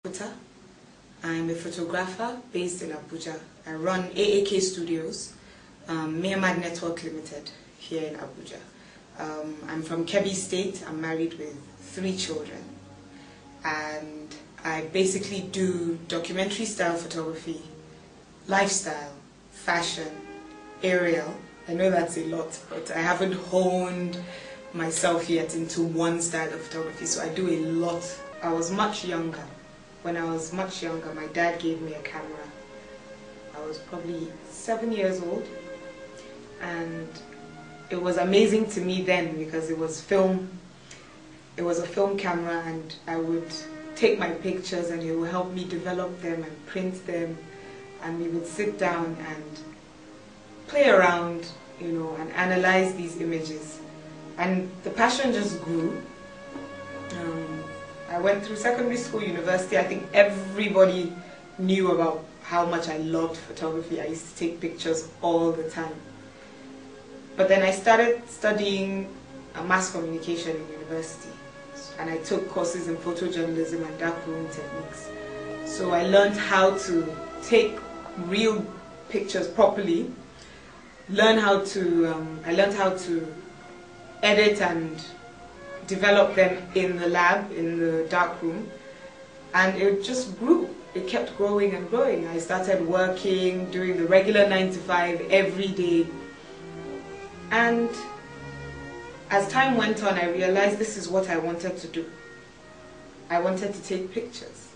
Kuta. I'm a photographer based in Abuja. I run AAK Studios, Myanmar Network Limited here in Abuja. I'm from Kebbi State. I'm married with 3 children. And I basically do documentary style photography, lifestyle, fashion, aerial. I know that's a lot, but I haven't honed myself yet into one style of photography, so I do a lot. I was much younger. When I was much younger, my dad gave me a camera. I was probably 7 years old, and it was amazing to me then because it was film. It was a film camera, and I would take my pictures and it would help me develop them and print them, and we would sit down and play around, you know, and analyze these images. And the passion just grew. I went through secondary school, university. I think everybody knew about how much I loved photography. I used to take pictures all the time. But then I started studying mass communication in university, and I took courses in photojournalism and darkroom techniques. So I learned how to take real pictures properly. I learned how to edit and develop them in the lab, in the darkroom, and it just grew. It kept growing and growing. I started working, doing the regular 9 to 5 every day. And as time went on, I realized this is what I wanted to do. I wanted to take pictures.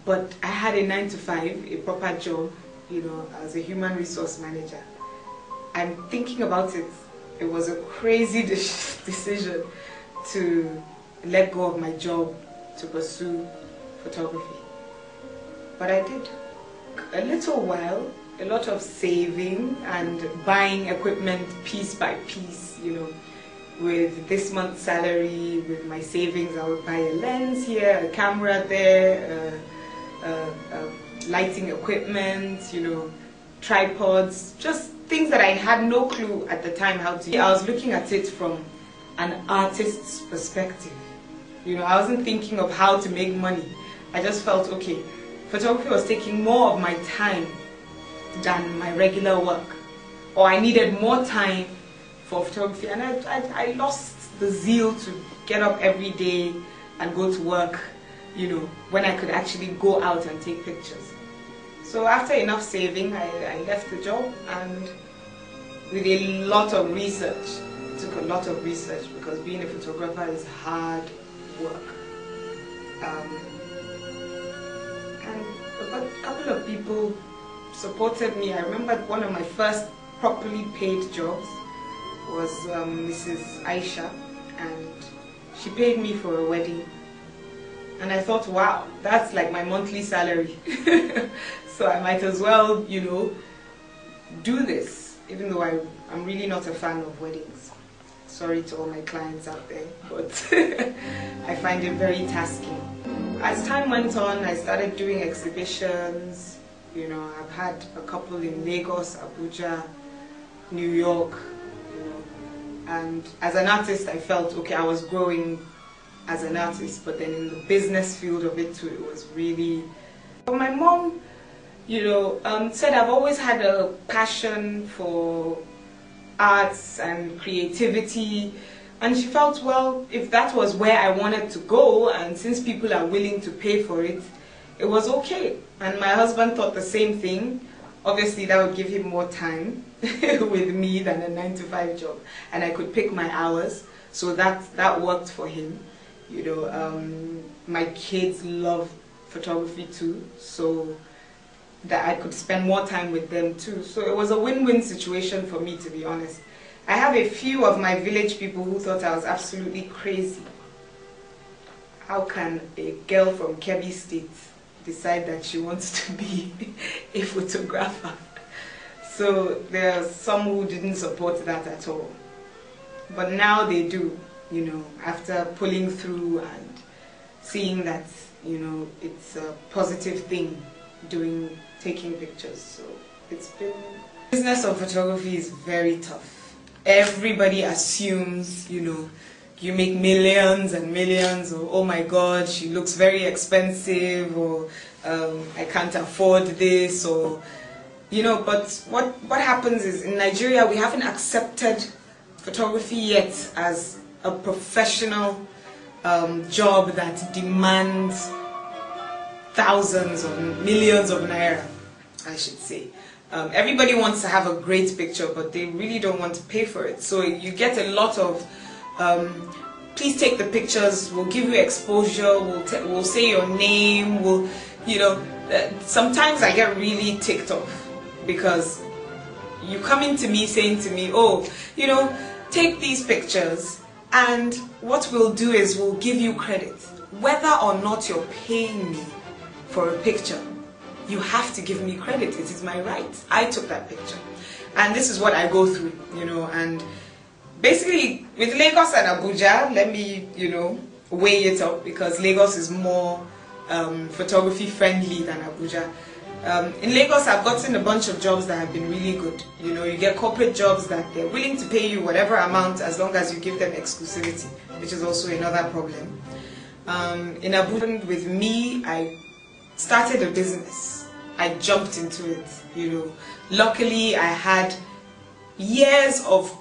But I had a 9 to 5, a proper job, you know, as a human resource manager. And thinking about it, it was a crazy decision to let go of my job to pursue photography. But I did. A little while, a lot of saving and buying equipment piece by piece, you know. With this month's salary, with my savings, I would buy a lens here, a camera there, lighting equipment, you know, tripods, just things that I had no clue at the time how to. I was looking at it from an artist's perspective. You know, I wasn't thinking of how to make money. I just felt, okay, photography was taking more of my time than my regular work, or I needed more time for photography, and I lost the zeal to get up every day and go to work, you know, when I could actually go out and take pictures. So after enough saving, I left the job, and with a lot of research, it took a lot of research because being a photographer is hard work. And a couple of people supported me. I remember one of my first properly paid jobs was Mrs. Aisha, and she paid me for a wedding. And I thought, wow, that's like my monthly salary. So I might as well, you know, do this, even though I'm really not a fan of weddings. Sorry to all my clients out there, but I find it very tasking. As time went on, I started doing exhibitions. You know, I've had a couple in Lagos, Abuja, New York, you know. And as an artist, I felt, okay, I was growing as an artist, but then in the business field of it too, it was really... My mom, you know, said I've always had a passion for arts and creativity, and she felt, well, if that was where I wanted to go, and since people are willing to pay for it, it was okay. And my husband thought the same thing. Obviously, that would give him more time with me than a 9 to 5 job, and I could pick my hours, so that worked for him. You know, my kids love photography too, so that I could spend more time with them too. So it was a win-win situation for me, to be honest. I have a few of my village people who thought I was absolutely crazy. How can a girl from Kebbi State decide that she wants to be a photographer? So there are some who didn't support that at all. But now they do, you know, after pulling through and seeing that, you know, it's a positive thing, taking pictures. So it's been... Business of photography is very tough. Everybody assumes, you know, you make millions and millions, or oh my god, she looks very expensive, or I can't afford this, or you know. But what happens is, in Nigeria we haven't accepted photography yet as a professional job that demands thousands or millions of naira, I should say. Everybody wants to have a great picture, but they really don't want to pay for it. So you get a lot of please take the pictures, we'll give you exposure, we'll say your name, we'll, you know. Sometimes I get really ticked off because you come into me saying to me, oh, you know, take these pictures and what we'll do is we'll give you credit. Whether or not you're paying me for a picture, you have to give me credit. It is my right. I took that picture. And this is what I go through, you know. And basically, with Lagos and Abuja, let me, you know, weigh it up, because Lagos is more photography friendly than Abuja. In Lagos, I've gotten a bunch of jobs that have been really good. You know, you get corporate jobs that they're willing to pay you whatever amount as long as you give them exclusivity, which is also another problem. In Abuja, with me, I started a business. I jumped into it, you know. Luckily, I had years of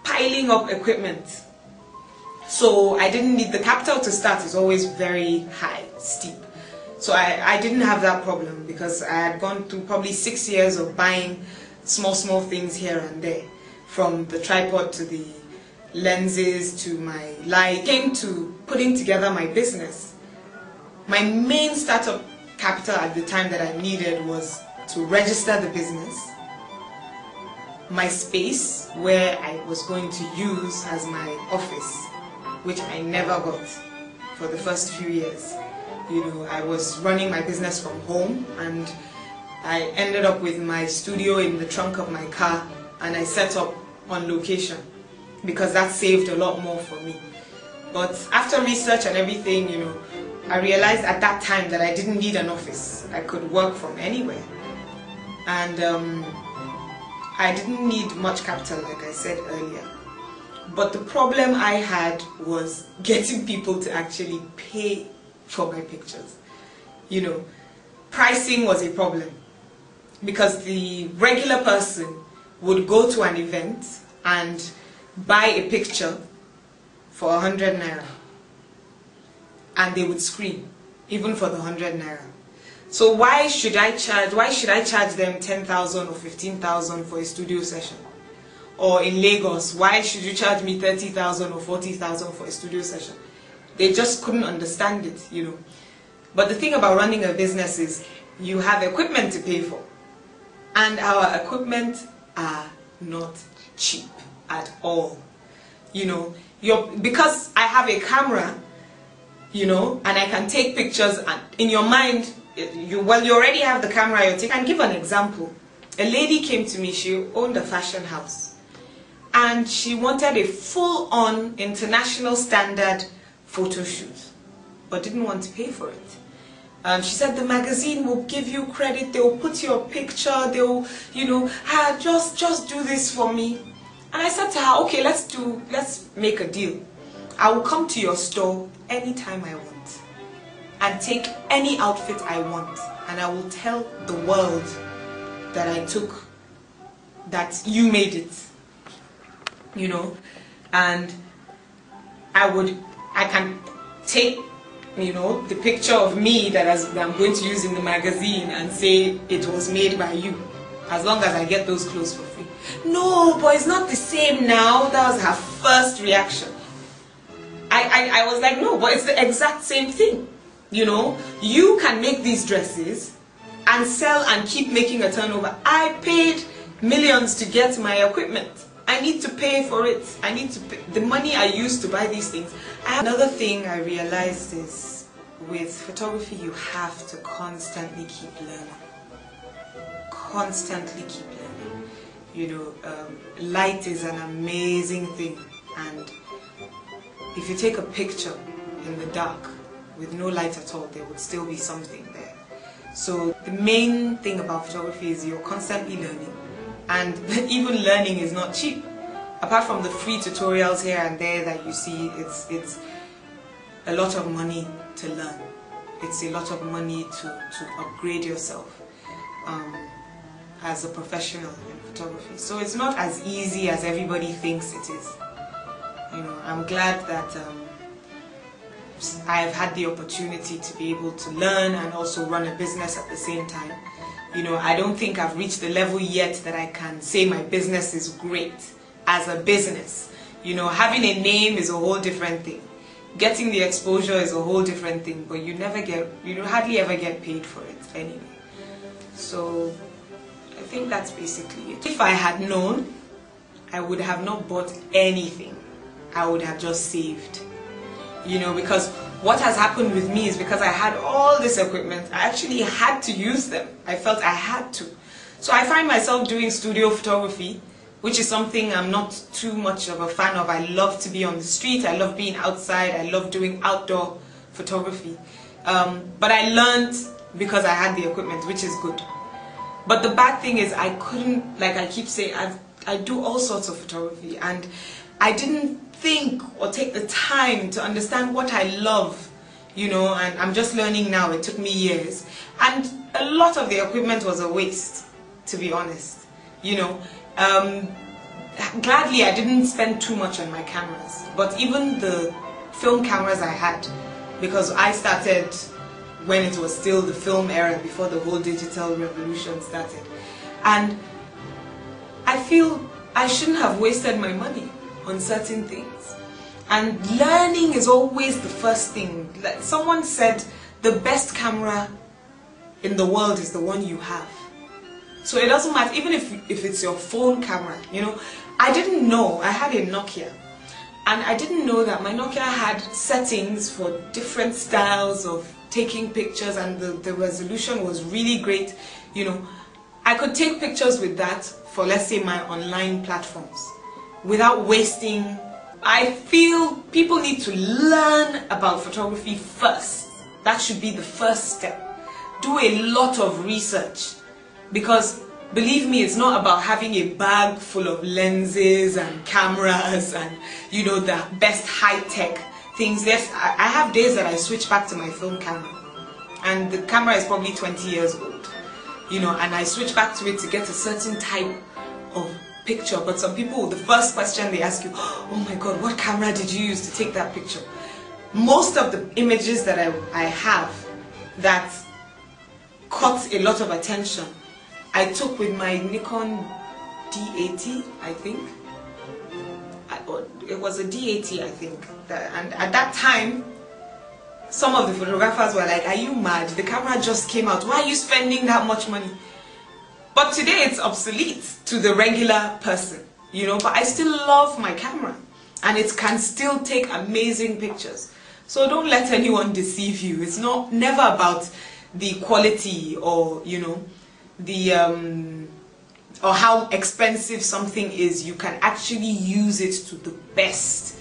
piling up equipment. So I didn't need, the capital to start is always very high, steep. So I didn't have that problem, because I had gone through probably 6 years of buying small things here and there. From the tripod to the lenses to my light. Came to putting together my business. My main startup capital at the time that I needed was to register the business, my space where I was going to use as my office, which I never got for the first few years. You know, I was running my business from home, and I ended up with my studio in the trunk of my car, and I set up on location because that saved a lot more for me. But after research and everything, you know, I realized at that time that I didn't need an office. I could work from anywhere. And I didn't need much capital, like I said earlier. But the problem I had was getting people to actually pay for my pictures. You know, pricing was a problem, because the regular person would go to an event and buy a picture for 100 naira, and they would scream even for the 100 naira. So why should I charge them 10,000 or 15,000 for a studio session? Or in Lagos, why should you charge me 30,000 or 40,000 for a studio session? They just couldn't understand it, you know. But the thing about running a business is you have equipment to pay for. And our equipment are not cheap at all. You know, because I have a camera, you know, and I can take pictures, and in your mind, you already have the camera you're taking. I can give an example. A lady came to me, she owned a fashion house, and she wanted a full-on international standard photo shoot, but didn't want to pay for it. She said the magazine will give you credit, they'll put your picture, they'll, you know, just do this for me. And I said to her, okay, let's make a deal. I will come to your store anytime I want and take any outfit I want, and I will tell the world that I took, that you made it, you know. And I can take, you know, the picture of me that I'm going to use in the magazine and say it was made by you, as long as I get those clothes for free. No, but it's not the same now. That was her first reaction. I was like, no, but it's the exact same thing. You know, you can make these dresses and sell and keep making a turnover. I paid millions to get my equipment. I need to pay for it. I need to pay the money I used to buy these things. Another thing I realized is, with photography, you have to constantly keep learning. Constantly keep learning. You know, light is an amazing thing, and if you take a picture in the dark with no light at all, there would still be something there. So the main thing about photography is you're constantly learning, and even learning is not cheap. apart from the free tutorials here and there that you see, it's a lot of money to learn. It's a lot of money to upgrade yourself as a professional in photography. So it's not as easy as everybody thinks it is. You know, I'm glad that I've had the opportunity to be able to learn and also run a business at the same time. You know, I don't think I've reached the level yet that I can say my business is great as a business. You know, having a name is a whole different thing. Getting the exposure is a whole different thing, but you hardly ever get paid for it anyway. So I think that's basically it. If I had known, I would have not bought anything. I would have just saved. You know, because what has happened with me is because I had all this equipment, I actually had to use them. I felt I had to. So I find myself doing studio photography, which is something I'm not too much of a fan of. I love to be on the street, I love being outside, I love doing outdoor photography. But I learned because I had the equipment, which is good. But the bad thing is I couldn't, like I keep saying, I do all sorts of photography, and I didn't think or take the time to understand what I love, you know, and I'm just learning now. It took me years, and a lot of the equipment was a waste, to be honest, you know. Gladly I didn't spend too much on my cameras, but even the film cameras I had, because I started when it was still the film era, before the whole digital revolution started, and I feel I shouldn't have wasted my money on certain things. And learning is always the first thing. Like someone said, the best camera in the world is the one you have. So it doesn't matter, even if it's your phone camera, you know. I didn't know, I had a Nokia, and I didn't know that my Nokia had settings for different styles of taking pictures, and the resolution was really great, you know. I could take pictures with that for, let's say, my online platforms without wasting. I feel people need to learn about photography first. That should be the first step. Do a lot of research, because believe me, it's not about having a bag full of lenses and cameras and, you know, the best high-tech things. I have days that I switch back to my film camera, and the camera is probably 20 years old, you know, and I switch back to it to get a certain type of picture. But some people, the first question they ask you, oh my god, what camera did you use to take that picture? Most of the images that I have that caught a lot of attention, I took with my Nikon D80, I think. It was a D80, I think. And at that time, some of the photographers were like, are you mad? The camera just came out. Why are you spending that much money? But today it's obsolete to the regular person, you know. But I still love my camera, and it can still take amazing pictures. So don't let anyone deceive you. It's never about the quality, or, you know, the or how expensive something is. You can actually use it to the best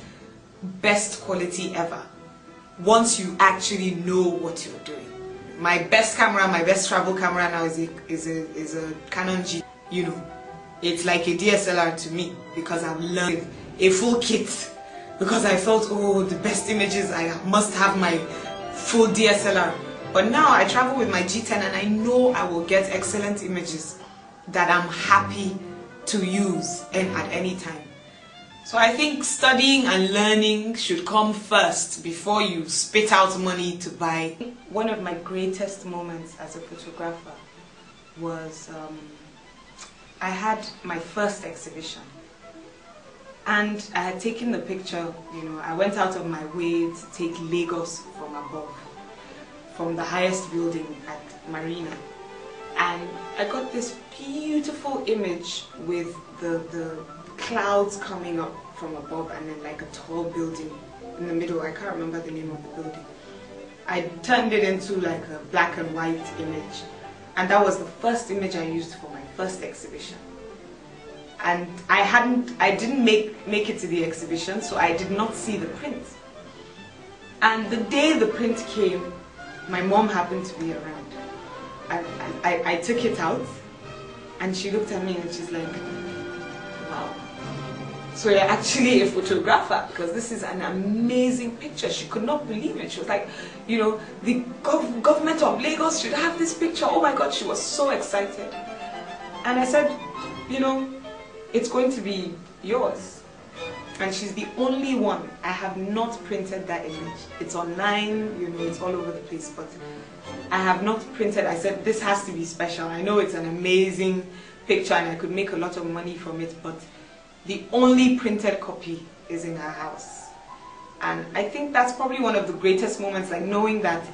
quality ever once you actually know what you're doing. My best camera, my best travel camera now is a Canon G. You know, it's like a DSLR to me, because I've learned a full kit, because I felt, oh, the best images, I must have my full DSLR. But now I travel with my G10, and I know I will get excellent images that I'm happy to use at any time. So I think studying and learning should come first before you spit out money to buy. One of my greatest moments as a photographer was I had my first exhibition, and I had taken the picture, you know, I went out of my way to take Lagos from above, from the highest building at Marina, and I got this beautiful image with the clouds coming up from above, and then like a tall building in the middle. I can't remember the name of the building. I turned it into like a black and white image, and that was the first image I used for my first exhibition. And I didn't make it to the exhibition, so I did not see the print. And the day the print came, my mom happened to be around. I took it out, and she looked at me and she's like, wow. so you're actually a photographer, because this is an amazing picture. She could not believe it. She was like, you know, the government of Lagos should have this picture. Oh my God, she was so excited. And I said, you know, it's going to be yours. And she's the only one. I have not printed that image. It's online, you know, it's all over the place, but I have not printed. I said, this has to be special. I know it's an amazing picture and I could make a lot of money from it, but the only printed copy is in her house. And I think that's probably one of the greatest moments, like knowing that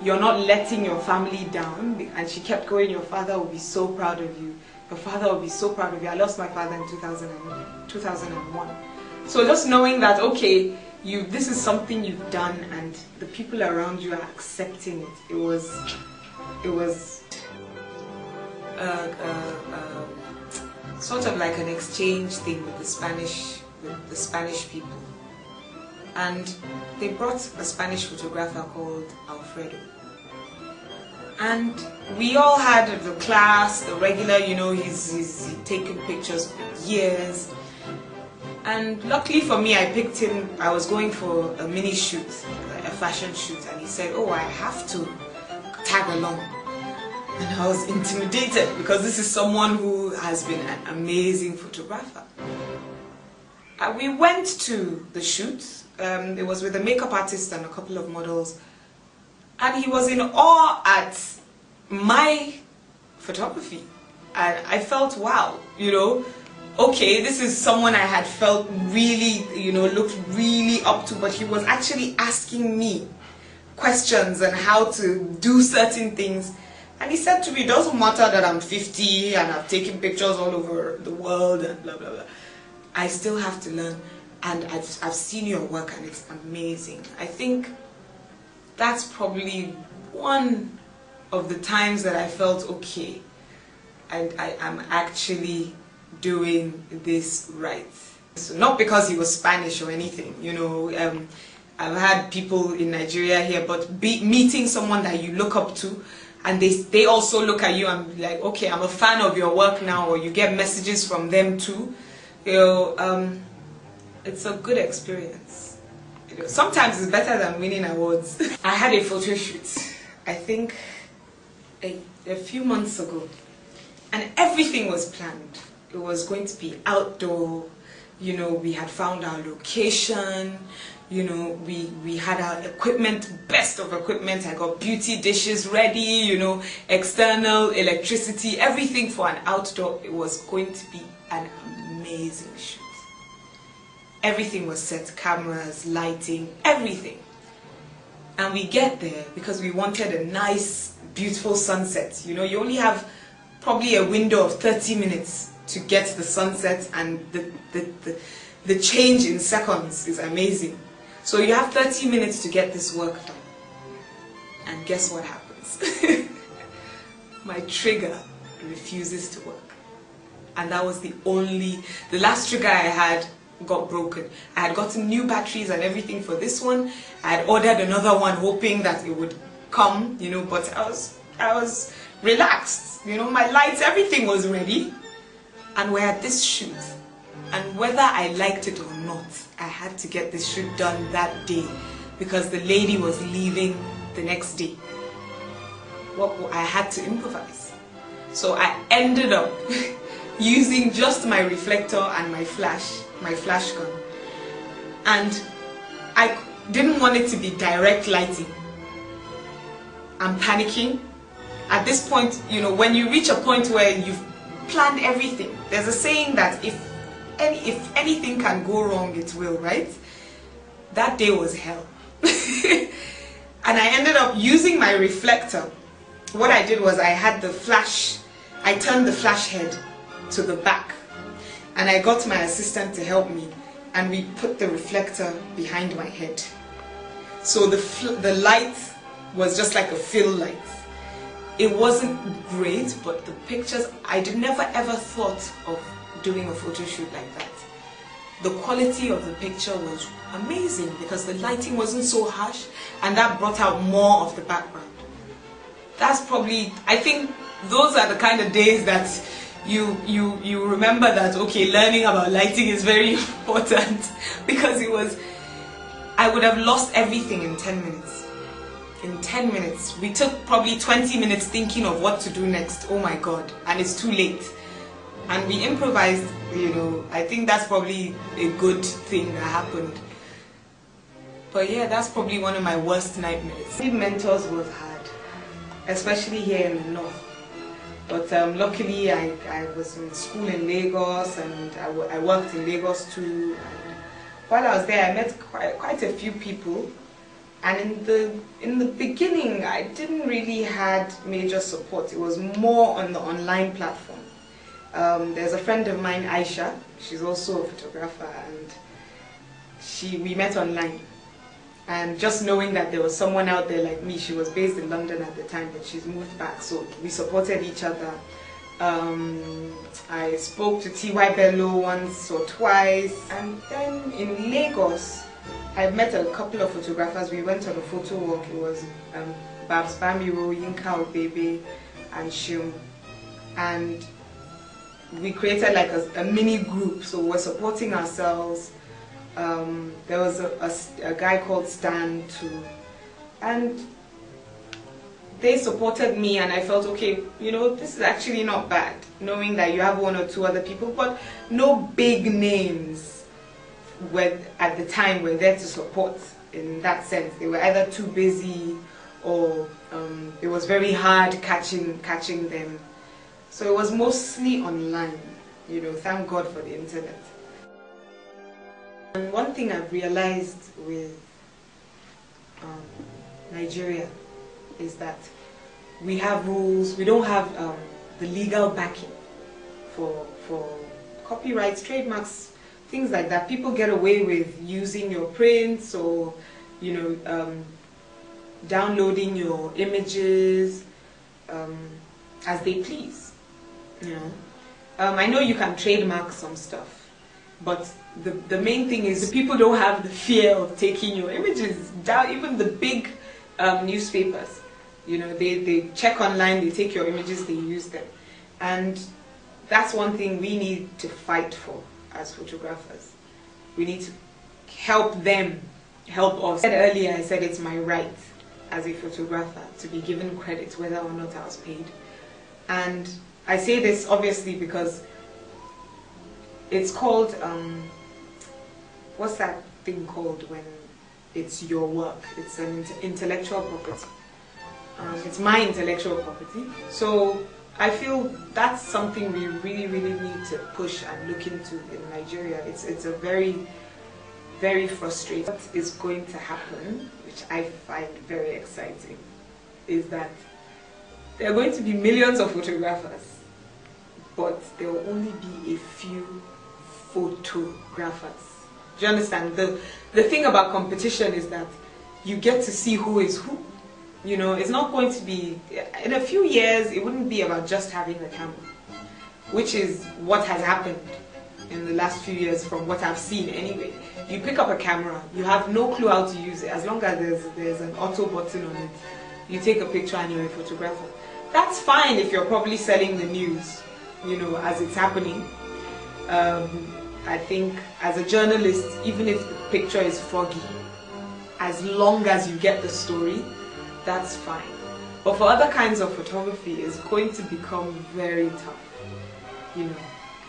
you're not letting your family down. And she kept going, your father will be so proud of you. Your father will be so proud of you. I lost my father in 2001. So just knowing that, okay, this is something you've done and the people around you are accepting it. It was sort of like an exchange thing with the Spanish people. And they brought a Spanish photographer called Alfredo. And we all had the class, the regular, you know, he's taken pictures for years. And luckily for me, I picked him. I was going for a mini shoot, a fashion shoot, and he said, oh, I have to tag along. And I was intimidated because this is someone who has been an amazing photographer. We went to the shoot. It was with a makeup artist and a couple of models. And he was in awe at my photography. And I felt, wow, you know, okay, this is someone I had felt really, you know, looked really up to, but he was actually asking me questions on how to do certain things. And he said to me, it doesn't matter that I'm 50 and I've taken pictures all over the world and blah, blah, blah. I still have to learn, and I've seen your work and it's amazing. I think that's probably one of the times that I felt, okay, I'm actually doing this right. So not because he was Spanish or anything, you know, I've had people in Nigeria here, but meeting someone that you look up to, and they also look at you and be like, okay, I'm a fan of your work now, or you get messages from them too. You know, it's a good experience. You know, sometimes it's better than winning awards. I had a photo shoot, I think a few months ago, and everything was planned. It was going to be outdoor, you know, we had found our location, you know, we had our equipment, best of equipment. I got beauty dishes ready, you know, external electricity, everything for an outdoor. It was going to be an amazing shoot. Everything was set, cameras, lighting, everything. And we get there because we wanted a nice, beautiful sunset. You know, you only have probably a window of 30 minutes to get the sunset, and the change in seconds is amazing. So you have 30 minutes to get this work done. And guess what happens? My trigger refuses to work. And that was the last trigger I had got broken. I had gotten new batteries and everything for this one. I had ordered another one hoping that it would come, you know, but I was relaxed. You know, my lights, everything was ready. And we're at this shoot. And whether I liked it or not, I had to get this shoot done that day because the lady was leaving the next day. I had to improvise. So I ended up using just my reflector and my flash gun. And I didn't want it to be direct lighting. I'm panicking. At this point, you know, when you reach a point where you've planned everything, there's a saying that if anything can go wrong, it will, right? That day was hell. And I ended up using my reflector. What I did was I turned the flash head to the back, and I got my assistant to help me, and we put the reflector behind my head. So the light was just like a fill light. It wasn't great, but the pictures, I never ever thought of doing a photo shoot like that. The quality of the picture was amazing because the lighting wasn't so harsh, and that brought out more of the background. That's probably, I think those are the kind of days that you remember that, okay, learning about lighting is very important, because I would have lost everything in 10 minutes. In 10 minutes. We took probably 20 minutes thinking of what to do next. Oh my God. And it's too late. And we improvised, you know. I think that's probably a good thing that happened. But yeah, that's probably one of my worst nightmares. Mentors was hard, especially here in the north. But luckily I was in school in Lagos, and I worked in Lagos too. And while I was there, I met quite a few people. And in the beginning, I didn't really had major support. It was more on the online platform. There's a friend of mine, Aisha. She's also a photographer, and we met online. And just knowing that there was someone out there like me, she was based in London at the time, but she's moved back, so we supported each other. I spoke to T.Y. Bello once or twice, and then in Lagos, I met a couple of photographers. We went on a photo walk. It was Babs Bamiro, Yinka Obebe, and Shum. And we created like a mini group, so we're supporting ourselves. There was a guy called Stan too, and they supported me, and I felt, okay, you know, this is actually not bad, knowing that you have one or two other people, but no big names at the time were there to support in that sense. They were either too busy, or it was very hard catching them. So it was mostly online, you know, thank God for the internet. And one thing I've realized with Nigeria is that we have rules. We don't have the legal backing for copyrights, trademarks, things like that. People get away with using your prints, or, you know, downloading your images as they please. You know, I know you can trademark some stuff, but the main thing is people don't have the fear of taking your images down. Even the big newspapers, you know, they check online, they take your images, they use them. And that's one thing we need to fight for as photographers. We need to help them help us. Earlier I said it's my right as a photographer to be given credit whether or not I was paid. And I say this obviously because it's called, what's that thing called when it's your work? It's an intellectual property. It's my intellectual property. So I feel that's something we really, really need to push and look into in Nigeria. It's a very, very frustrating. What is going to happen, which I find very exciting, is that there are going to be millions of photographers, but there will only be a few photographers. Do you understand? The thing about competition is that you get to see who is who. You know, it's not going to be, in a few years, it wouldn't be about just having a camera, which is what has happened in the last few years from what I've seen anyway. You pick up a camera, you have no clue how to use it. As long as there's an auto button on it, you take a picture and you're a photographer. That's fine if you're probably selling the news, you know, as it's happening. I think as a journalist, even if the picture is foggy, as long as you get the story, that's fine. But for other kinds of photography, it's going to become very tough. You know,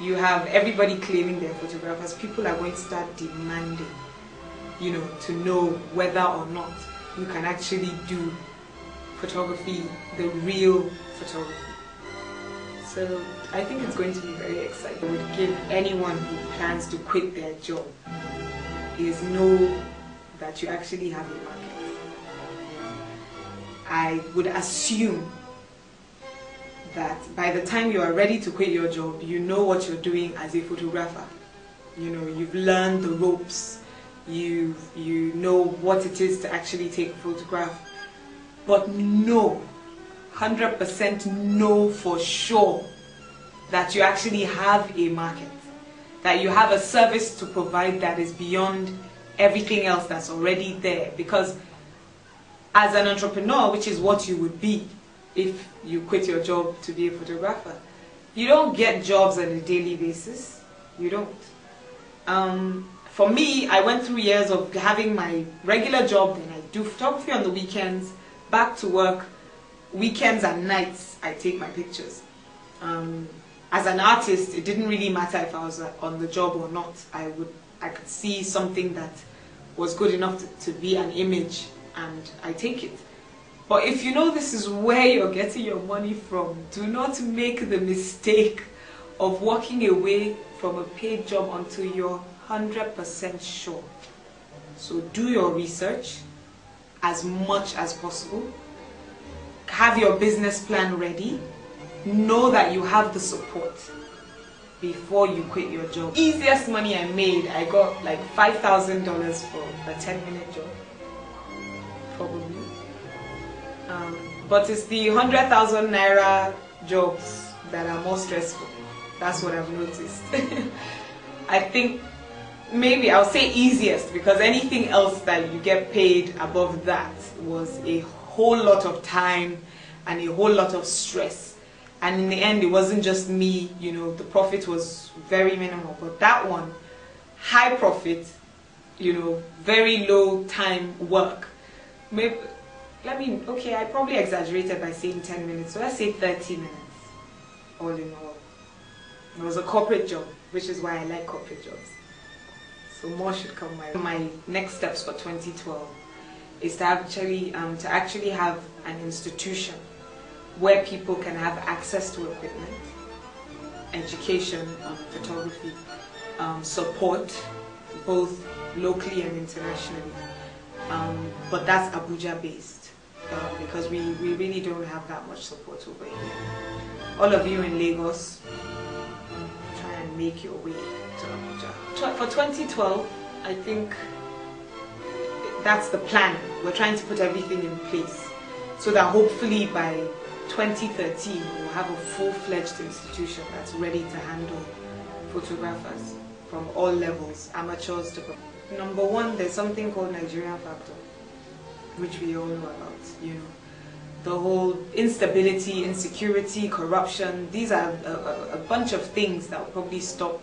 you have everybody claiming they're photographers. People are going to start demanding, you know, to know whether or not you can actually do photography, the real photography. So I think it's going to be very exciting. I would give anyone who plans to quit their job is know that you actually have a market. I would assume that by the time you are ready to quit your job, you know what you're doing as a photographer. You know, you've learned the ropes, you know what it is to actually take a photograph. But no, 100% know for sure that you actually have a market, that you have a service to provide that is beyond everything else that's already there. Because as an entrepreneur, which is what you would be if you quit your job to be a photographer, you don't get jobs on a daily basis. You don't. For me, I went through years of having my regular job, then I do photography on the weekends, back to work, weekends and nights I take my pictures. As an artist, it didn't really matter if I was on the job or not. I could see something that was good enough to be an image, and I take it. But if you know this is where you're getting your money from, do not make the mistake of walking away from a paid job until you're 100% sure. So do your research as much as possible. Have your business plan ready. Know that you have the support before you quit your job. Easiest money I made, I got like $5,000 for a 10-minute job, probably. But it's the 100,000 naira jobs that are more stressful. That's what I've noticed. I think maybe I'll say easiest, because anything else that you get paid above that was a whole lot of time and a whole lot of stress. And in the end, it wasn't just me, you know, the profit was very minimal. But that one, high profit, you know, very low time work. Maybe, okay, I probably exaggerated by saying 10 minutes, so let's say 30 minutes, all in all. It was a corporate job, which is why I like corporate jobs. So more should come my way. My next steps for 2012 is to actually have an institution where people can have access to equipment, education on photography, support, both locally and internationally. But that's Abuja based, because we really don't have that much support over here. All of you in Lagos, try and make your way to Abuja. For 2012, I think that's the plan. We're trying to put everything in place so that hopefully by 2013 we'll have a full-fledged institution that's ready to handle photographers from all levels, amateurs to professionals. Number one, there's something called Nigerian factor, which we all know about, you know. The whole instability, insecurity, corruption, these are a bunch of things that will probably stop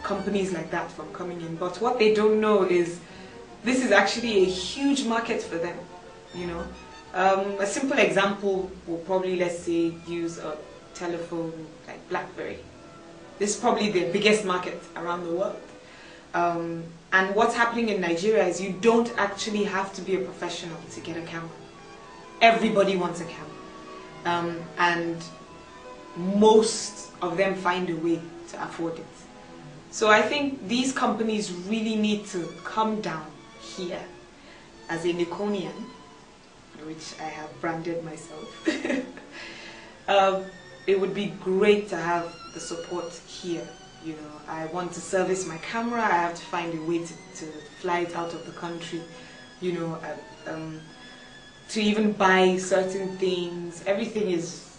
companies like that from coming in. But what they don't know is this is actually a huge market for them, you know. A simple example will probably, let's say, use a telephone like BlackBerry. This is probably the biggest market around the world. And what's happening in Nigeria is you don't actually have to be a professional to get a camera. Everybody wants a camera. And most of them find a way to afford it. So I think these companies really need to come down here as a Nikonian, which I have branded myself. It would be great to have the support here. You know, I want to service my camera, I have to find a way to fly it out of the country, you know, to even buy certain things. Everything is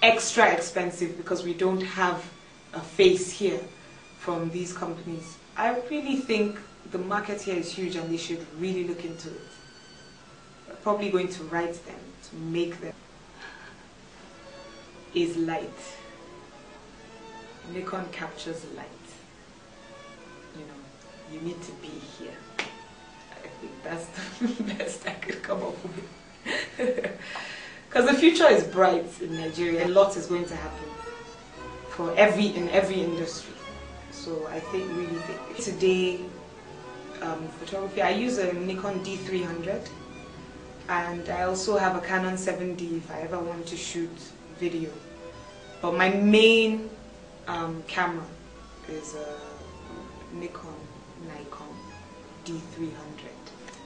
extra expensive because we don't have a face here from these companies. I really think the market here is huge and they should really look into it. We're probably going to write them to make them. Is light. Nikon captures light. You know, you need to be here. I think that's the best I could come up with. Because the future is bright in Nigeria. A lot is going to happen in every industry. So I really think today, photography, I use a Nikon D300, and I also have a Canon 7D if I ever want to shoot video. But my main camera is a Nikon D300.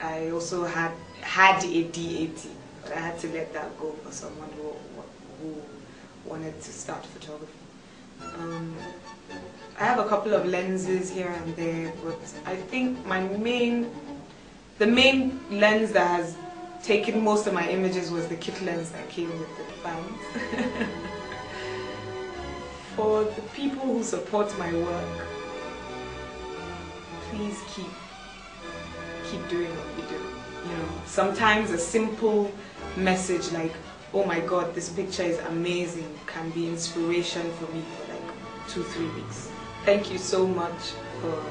I also had a D80, but I had to let that go for someone who wanted to start photography. I have a couple of lenses here and there, but I think the main lens that has taken most of my images was the kit lens that came with the fans. For the people who support my work, please keep doing what you do. You know, sometimes a simple message like oh my God, this picture is amazing, can be inspiration for me for like 2-3 weeks. Thank you so much for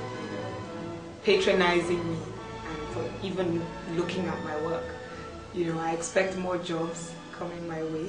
patronizing me and for even looking at my work. You know, I expect more jobs coming my way.